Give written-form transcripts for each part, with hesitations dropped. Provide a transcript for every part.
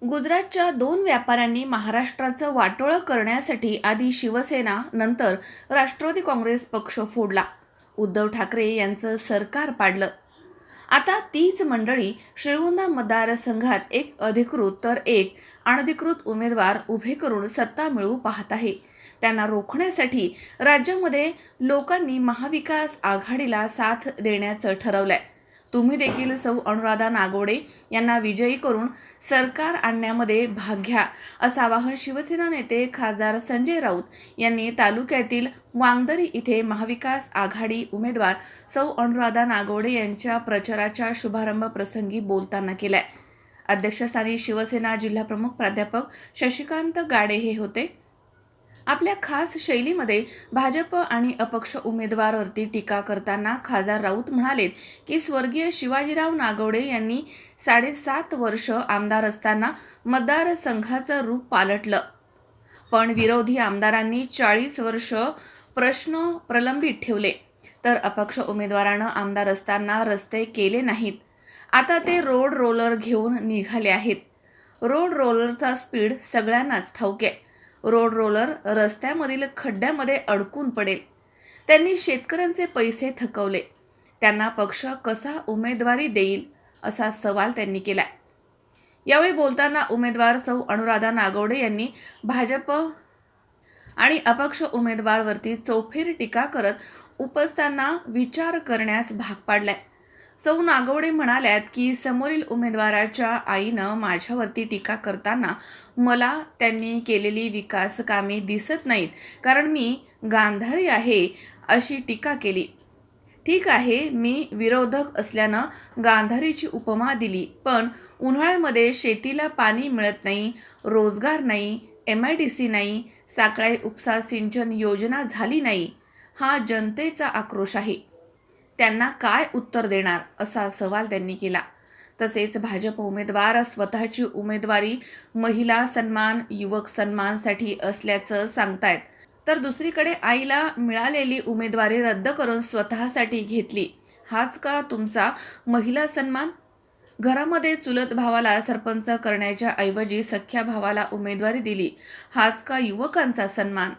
गुजरातच्या दोन व्यापाऱ्यांनी महाराष्ट्राचं वाटोळं करण्यासाठी आधी शिवसेना नंतर राष्ट्रवादी काँग्रेस पक्ष फोडला. उद्धव ठाकरे यांचं सरकार पाडलं. आता तीच मंडळी श्रीगोंदा मतदारसंघात एक अधिकृत तर एक अनधिकृत उमेदवार उभे करून सत्ता मिळवू पाहत आहे. त्यांना रोखण्यासाठी राज्यामध्ये लोकांनी महाविकास आघाडीला साथ देण्याचं ठरवलंय. तुम्ही देखील सौ अनुराधा नागोडे यांना विजयी करून सरकार आणण्यामध्ये भाग घ्या, असं आवाहन शिवसेना नेते खासदार संजय राऊत यांनी तालुक्यातील वांगदरी इथे महाविकास आघाडी उमेदवार सौ अनुराधा नागोडे यांच्या प्रचाराच्या शुभारंभ प्रसंगी बोलताना केलाय. अध्यक्षस्थानी शिवसेना जिल्हाप्रमुख प्राध्यापक शशिकांत गाडे हे होते. आपल्या खास शैलीमध्ये भाजप आणि अपक्ष उमेदवारावरती टीका करताना खासदार राऊत म्हणालेत की स्वर्गीय शिवाजीराव नागवडे यांनी 7.5 वर्ष आमदार असताना मतदारसंघाचं रूप पालटलं, पण विरोधी आमदारांनी 40 वर्ष प्रश्न प्रलंबित ठेवले, तर अपक्ष उमेदवारानं आमदार असताना रस्ते केले नाहीत. आता ते रोड रोलर घेऊन निघाले आहेत. रोड रोलरचा स्पीड सगळ्यांनाच ठाऊक आहे. रोड रोलर रस्त्यामधील खड्ड्यामध्ये अडकून पडेल. त्यांनी शेतकऱ्यांचे पैसे थकवले. त्यांना पक्ष कसा उमेदवारी देईल असा सवाल त्यांनी केला. यावेळी बोलताना उमेदवार सौ अनुराधा नागवडे यांनी भाजप आणि अपक्ष उमेदवारावरती चौफेर टीका करत उपस्थांना विचार करण्यास भाग पाडलाय. सौ नागवडे म्हणाल्यात की समोरील उमेदवाराच्या आईनं माझ्यावरती टीका करताना मला त्यांनी केलेली विकास कामे दिसत नाहीत, कारण मी गांधारी आहे अशी टीका केली. ठीक आहे, मी विरोधक असल्यानं गांधारीची उपमा दिली, पण उन्हाळ्यामध्ये शेतीला पाणी मिळत नाही, रोजगार नाही, MIDC नाही, साकळाई उपसा सिंचन योजना झाली नाही. हा जनतेचा आक्रोश आहे. त्यांना काय उत्तर देणार असा सवाल त्यांनी केला. तसेच भाजप उमेदवार स्वतःची उमेदवारी महिला सन्मान, युवक सन्मानसाठी असल्याचं सांगतायत, तर दुसरीकडे आईला मिळालेली उमेदवारी रद्द करून स्वतःसाठी घेतली. हाच का तुमचा महिला सन्मान? घरामध्ये चुलत भावाला सरपंच करण्याच्या ऐवजी सख्या भावाला उमेदवारी दिली. हाच का युवकांचा सन्मान?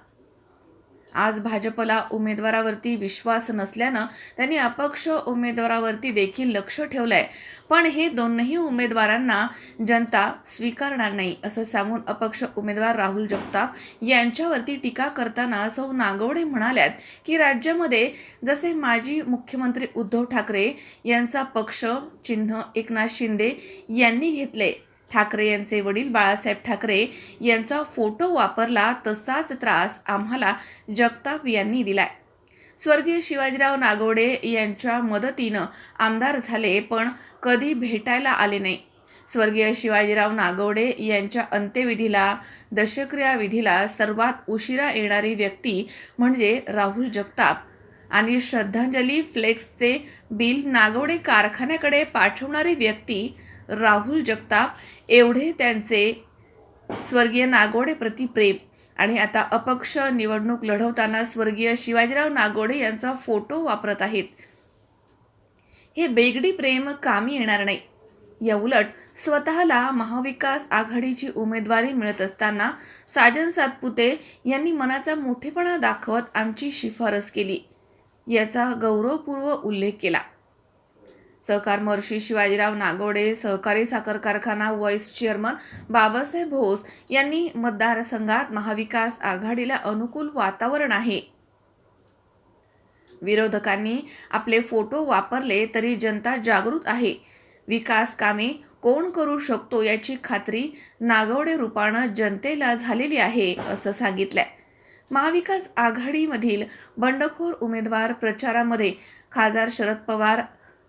आज भाजपला उमेदवारावरती विश्वास नसल्यानं त्यांनी अपक्ष उमेदवारावरती देखील लक्ष ठेवलंय, पण हे दोनही उमेदवारांना जनता स्वीकारणार नाही असं सांगून अपक्ष उमेदवार राहुल जगताप यांच्यावरती टीका करताना सौ नागवडे म्हणाल्यात की राज्यामध्ये जसे माजी मुख्यमंत्री उद्धव ठाकरे यांचा पक्ष चिन्ह एकनाथ शिंदे यांनी घेतले, ठाकरे यांचे वडील बाळासाहेब ठाकरे यांचा फोटो वापरला, तसाच त्रास आम्हाला जगताप यांनी दिलाय. स्वर्गीय शिवाजीराव नागवडे यांच्या मदतीनं आमदार झाले, पण कधी भेटायला आले नाही. स्वर्गीय शिवाजीराव नागवडे यांच्या अंत्यविधीला, दशक्रिया विधीला सर्वात उशिरा येणारी व्यक्ती म्हणजे राहुल जगताप आणि श्रद्धांजली फ्लेक्सचे बिल नागवडे कारखान्याकडे पाठवणारी व्यक्ती राहुल जगताप. एवढे त्यांचे स्वर्गीय नागवडे प्रति प्रेम. आणि आता अपक्ष निवडणूक लढवताना स्वर्गीय शिवाजीराव नागवडे यांचा फोटो वापरत आहेत. हे बेगडी प्रेम कामी येणार नाही. या उलट स्वतःला महाविकास आघाडीची उमेदवारी मिळत असताना साजन सातपुते यांनी मनाचा मोठेपणा दाखवत आमची शिफारस केली, याचा गौरवपूर्व उल्लेख केला. सहकार महर्षी शिवाजीराव नागवडे सहकारी साखर कारखाना व्हाईस चेअरमन बाबासाहेब भोस यांनी मतदारसंघात महाविकास आघाडीला अनुकूल वातावरण आहे. विरोधकांनी आपले फोटो वापरले तरी जनता जागृत आहे. विकास कामे कोण करू शकतो याची खात्री नागवडे रूपानं जनतेला झालेली आहे असं सांगितलंय. महाविकास आघाडीमधील बंडखोर उमेदवार प्रचारामध्ये खासदार शरद पवार,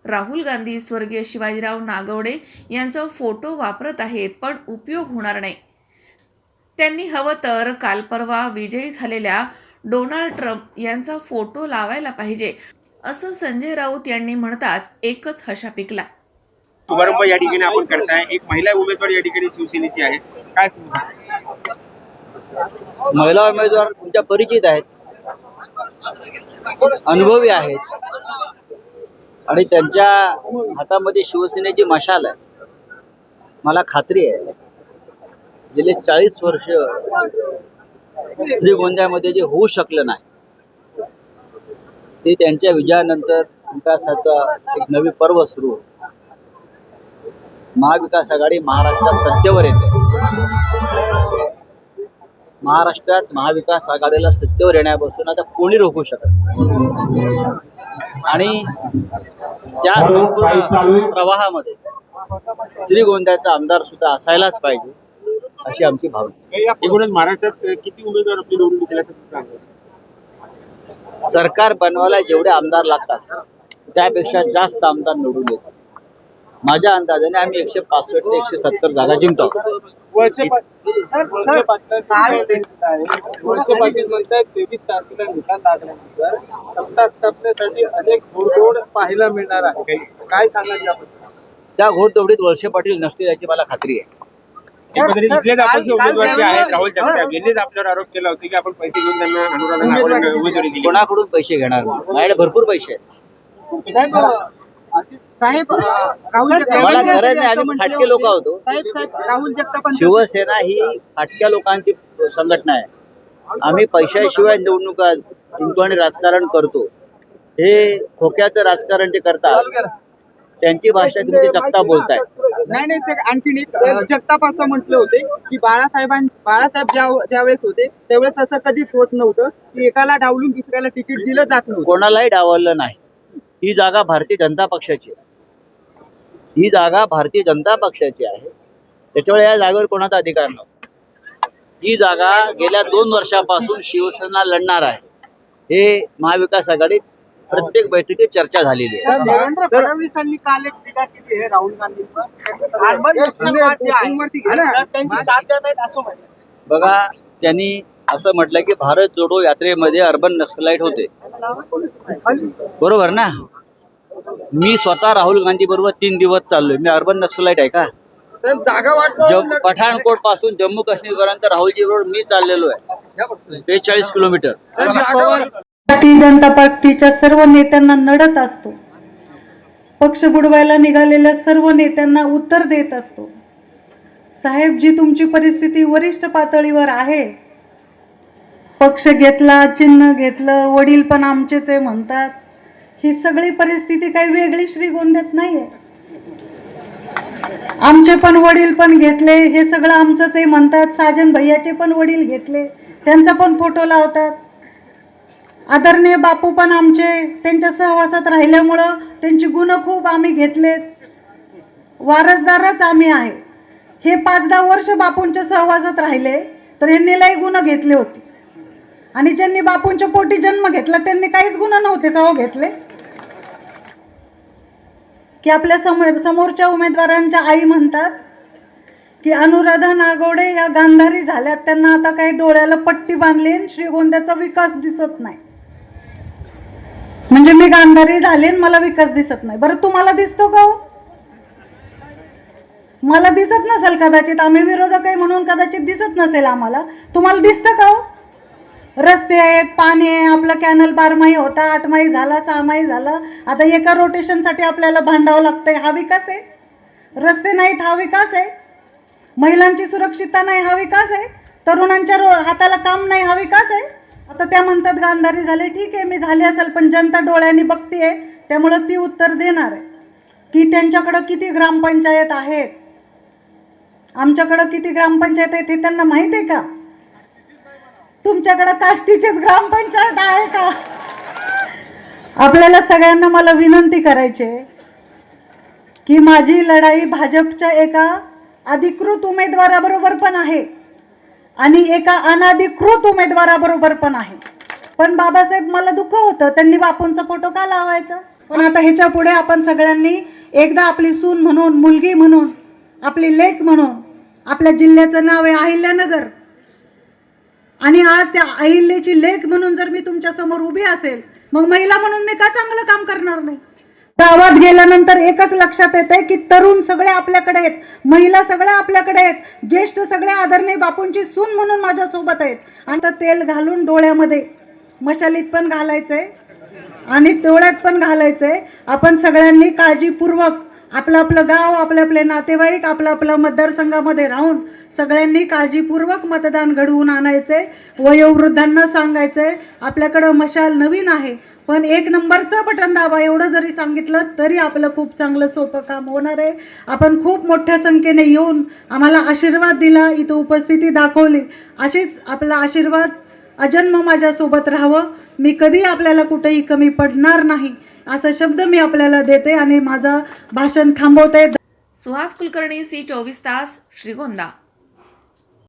राहुल गांधी स्वर्गीय शिवाजीराव नागवडे यांचा फोटो वापरत आहेत, पण उपयोग होणार नाही. त्यांनी हवं तर काल परवा विजयी झालेल्या डोनाल्ड ट्रम्प यांचा फोटो लावायला पाहिजे असं संजय राऊत यांनी म्हणताच एकच हशा पिकला. शुभारंभ या ठिकाणी आपण करताय. एक महिला उमेदवार या ठिकाणी शिवसेनेची आहे. काय महिला उमेदवार तुमच्या परिचित आहेत, अनुभवी आहेत आणि त्यांच्या हातामध्ये शिवसेनेची मशाल आहे. मला खात्री आहे गेले 40 वर्ष श्रीगोंद्यामध्ये जे होऊ शकलं नाही ते त्यांच्या विजयानंतर विकासाचा एक नवी पर्व सुरू होतं. महाविकास आघाडी महाराष्ट्रात सत्तेवर येते. महाराष्ट्रात महाविकास आघाडीला सत्तेवर येण्यापासून आता कोणी रोखू शकत नाही. आणि त्या संपूर्ण प्रवाहामध्ये श्रीगोंद्याचा आमदार सुद्धा असायलाच पाहिजे अशी आमची भावना. एकूणच महाराष्ट्रात किती उमेदवार आपली निवडून दिला सरकार बनवायला जेवढे आमदार लागतात त्यापेक्षा जास्त आमदार निवडून येतात. माझ्या अंदाजाने आम्ही 165 ते 170 जागा जिंकतो. वळसे पाटील म्हणतात 23 तारखेला निकाल लागल्यानंतर सत्ता स्थापनेसाठी अनेक घोडदौड पाहायला मिळणार आहे. काय सांगाल याबद्दल? त्या घोडदौडीत वळसे पाटील नसतील याची मला खात्री आहे. एकंदरीत इथलेच अपक्ष उमेदवार जे आहेत राहुल जगताप यांनीच आपल्यावर आरोप केला होता की आपण पैसे घेऊन त्यांना अनुराधा नागवडे उमेदवारी दिली. कोणाकडून पैसे घेणार नाही. माझ्याकडे भरपूर पैसे आहेत. साहेब मला गरज नाही. आम्ही फाटके लोक होतो. राहुल जगताप शिवसेना ही फाटक्या लोकांची संघटना आहे. आम्ही पैशाशिवाय निवडणुका जिंकतो आणि राजकारण करतो. हे खोक्याचं राजकारण जे करतात त्यांची भाषा तुमची जगताप बोलताय. नाही सर, आणखीन एक जगताप असं म्हटले होते की बाळासाहेब ज्यावेळेस होते त्यावेळेस असं कधीच होत नव्हतं की एकाला डावलून दुसऱ्याला तिकीट दिलं जात नव्हतं. कोणालाही डावललं नाही. ही जागा भारतीय जनता पक्षाची आहे. ही जागा भारतीय जनता पक्षाची आहे. त्याच्यामुळे या जागेवर कोणाचा अधिकार नव्हता. ही जागा गेल्या 2 वर्षापासून शिवसेना लढणार आहे. हे महाविकास आघाडीत प्रत्येक बैठकीत चर्चा झालेली आहे. देवेंद्र फडणवीसांनी काल एक टीका केली आहे राहुल गांधींवर. त्यांची साथ देत आहेत असं म्हटलं. बघा, त्यांनी असं म्हटलं की भारत जोडो यात्रेमध्ये अर्बन नक्सलाइट होते. बरोबर ना? मी स्वतः राहुल गांधी बरोबर 3 दिवस चाललोय. मी अर्बन नक्सलाइट आहे का? पठाणकोट पासून जम्मू काश्मीर पर्यंत राहुलजी बरोबर मी चाललेलो आहे 43 किलोमीटर. भारतीय जनता पार्टीच्या सर्व नेत्यांना नडत असतो. पक्ष बुडवायला निघालेल्या सर्व नेत्यांना उत्तर देत असतो. साहेब, जी तुमची परिस्थिती वरिष्ठ पातळीवर आहे, पक्ष घेतला, चिन्ह घेतलं, वडील पण आमचेच आहे म्हणतात, ही सगळी परिस्थिती काही वेगळी श्रीगोंद्यात नाहीये. आमचे पण वडील पण घेतले, हे सगळं आमचंच आहे म्हणतात. साजन भैयाचे पण वडील घेतले, त्यांचा पण फोटो लावतात. आदरणीय बापू पण आमचे, त्यांच्या सहवासात राहिल्यामुळं त्यांची गुण खूप आम्ही घेतलेत. वारसदारच आम्ही आहे. हे 5-10 वर्ष बापूंच्या सहवासात राहिले तर यांनी लई गुण घेतले होते. आणि ज्यांनी बापूंच्या पोटी जन्म घेतला त्यांनी काहीच गुण नव्हते का हो घेतले? की आपल्या समोरच्या उमेदवारांच्या आई म्हणतात की अनुराधा नागवडे ह्या गांधारी झाल्यात, त्यांना आता काही डोळ्याला पट्टी बांधली, श्रीगोंद्याचा विकास दिसत नाही. म्हणजे मी गांधारी झाले, मला विकास दिसत नाही. बरं, तुम्हाला दिसतो का हो? मला दिसत नसेल कदाचित, आम्ही विरोधक आहे म्हणून कदाचित दिसत नसेल आम्हाला. तुम्हाला दिसतं का हो? रस्ते आहेत, पाणी आहे, आपला कॅनल 12 होता, 8 झाला, 6 झाला. आता एका रोटेशनसाठी आपल्याला भांडावं लागतंय. हा विकास आहे? रस्ते नाहीत, हा विकास आहे? महिलांची सुरक्षितता नाही, हा विकास आहे? तरुणांच्या हाताला काम नाही, हा विकास आहे? आता त्या म्हणतात गांधारी झाले. ठीक आहे, मी झाले असेल, पण जनता डोळ्यांनी बघतीये, त्यामुळं ती उत्तर देणार आहे की त्यांच्याकडं किती ग्रामपंचायत आहेत, आमच्याकडं किती ग्रामपंचायत आहेत हे त्यांना माहित आहे का? तुमच्याकडं काष्टीचीच ग्रामपंचायत आहे का? आपल्याला सगळ्यांना मला विनंती करायची आहे की माझी लढाई भाजपच्या एका अधिकृत उमेदवाराबरोबर पण आहे आणि एका अनधिकृत उमेदवाराबरोबर पण आहे. पण बाबासाहेब, मला दुःख होतं त्यांनी बापूंचा फोटो का लावायचा. पण आता ह्याच्या पुढे आपण सगळ्यांनी एकदा आपली सून म्हणून, मुलगी म्हणून, आपली लेक म्हणून, आपल्या जिल्ह्याचं नाव आहे अहिल्यानगर, आणि आज त्या अहिल्याची लेक म्हणून जर मी तुमच्या समोर उभी असेल, मग महिला म्हणून मी का चांगलं काम करणार नाही? गावात गेल्यानंतर एकच लक्षात येते की तरुण सगळे आपल्याकडे आहेत, महिला सगळ्या आपल्याकडे आहेत, ज्येष्ठ सगळे आदरणीय बापूंची सून म्हणून माझ्या सोबत आहेत. आणि तर तेल घालून डोळ्यामध्ये मशालीत पण घालायचंय आणि डोळ्यात पण घालायचंय. आपण सगळ्यांनी काळजीपूर्वक आपलं आपलं गाव, आपले आपले नातेवाईक, आपलं आपलं मतदारसंघामध्ये राहून सगळ्यांनी काळजीपूर्वक मतदान घडवून आणायचे. वयोवृद्धांना सांगायचंय आपल्याकडं मशाल नवीन आहे, पण 1 नंबरचं बटन दाबा एवढं जरी सांगितलं तरी आपलं खूप चांगलं सोपं काम होणार आहे. आपण खूप मोठ्या संख्येने येऊन आम्हाला आशीर्वाद दिला, इथं उपस्थिती दाखवली. अशीच आपला आशीर्वाद अजन्म माझ्यासोबत राहावं. मी कधी आपल्याला कुठेही कमी पडणार नाही असा शब्द मी आपल्याला देते आणि माझं भाषण थांबवते. सुहास कुलकर्णी, सी 24 तास, श्रीगोंदा.